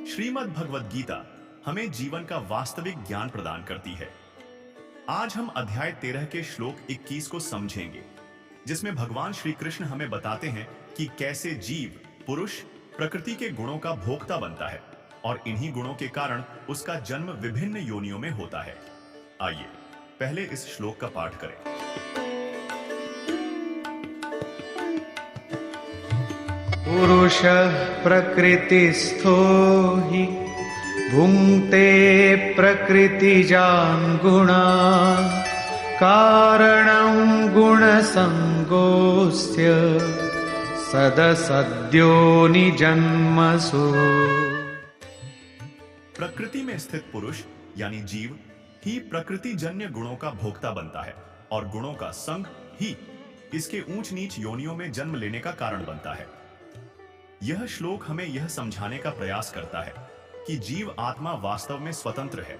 श्रीमद् भगवद गीता हमें जीवन का वास्तविक ज्ञान प्रदान करती है। आज हम अध्याय 13 के श्लोक 21 को समझेंगे, जिसमें भगवान श्री कृष्ण हमें बताते हैं कि कैसे जीव पुरुष प्रकृति के गुणों का भोक्ता बनता है और इन्हीं गुणों के कारण उसका जन्म विभिन्न योनियों में होता है। आइए पहले इस श्लोक का पाठ करें। पुरुषः प्रकृतिस्थो हि भुङ्क्ते प्रकृतिजान् गुणान् कारणं गुणसङ्गोऽस्य सदसद्यो निजन्मसु। प्रकृति में स्थित पुरुष यानी जीव ही प्रकृतिजन्य गुणों का भोक्ता बनता है और गुणों का संग ही इसके ऊंच नीच योनियों में जन्म लेने का कारण बनता है। यह श्लोक हमें यह समझाने का प्रयास करता है कि जीव आत्मा वास्तव में स्वतंत्र है,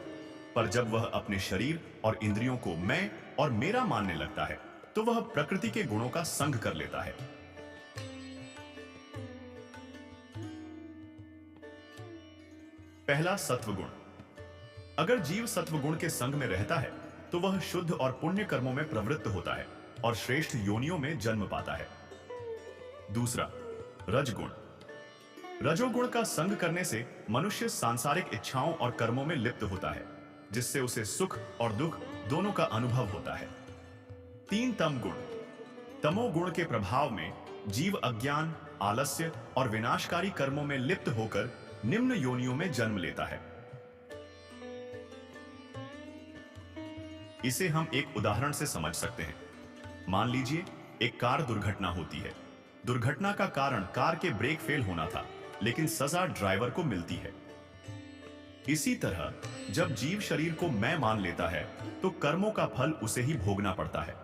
पर जब वह अपने शरीर और इंद्रियों को मैं और मेरा मानने लगता है तो वह प्रकृति के गुणों का संग कर लेता है। पहला, सत्वगुण। अगर जीव सत्वगुण के संग में रहता है तो वह शुद्ध और पुण्य कर्मों में प्रवृत्त होता है और श्रेष्ठ योनियों में जन्म पाता है। दूसरा, रजगुण। रजोगुण का संग करने से मनुष्य सांसारिक इच्छाओं और कर्मों में लिप्त होता है, जिससे उसे सुख और दुख दोनों का अनुभव होता है। तीन, तमगुण। तमोगुण के प्रभाव में जीव अज्ञान, आलस्य और विनाशकारी कर्मों में लिप्त होकर निम्न योनियों में जन्म लेता है। इसे हम एक उदाहरण से समझ सकते हैं। मान लीजिए एक कार दुर्घटना होती है। दुर्घटना का कारण कार के ब्रेक फेल होना था, लेकिन सजा ड्राइवर को मिलती है। इसी तरह जब जीव शरीर को मैं मान लेता है तो कर्मों का फल उसे ही भोगना पड़ता है।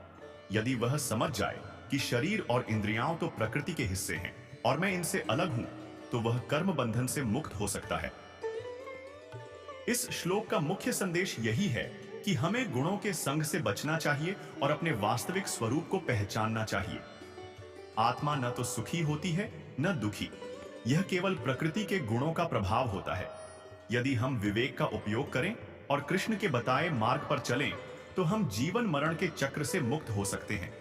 यदि वह समझ जाए कि शरीर और इंद्रियां तो प्रकृति के हिस्से हैं और मैं इनसे अलग हूं, तो वह कर्म बंधन से मुक्त हो सकता है। इस श्लोक का मुख्य संदेश यही है कि हमें गुणों के संग से बचना चाहिए और अपने वास्तविक स्वरूप को पहचानना चाहिए। आत्मा न तो सुखी होती है न दुखी, यह केवल प्रकृति के गुणों का प्रभाव होता है। यदि हम विवेक का उपयोग करें और कृष्ण के बताए मार्ग पर चलें, तो हम जीवन मरण के चक्र से मुक्त हो सकते हैं।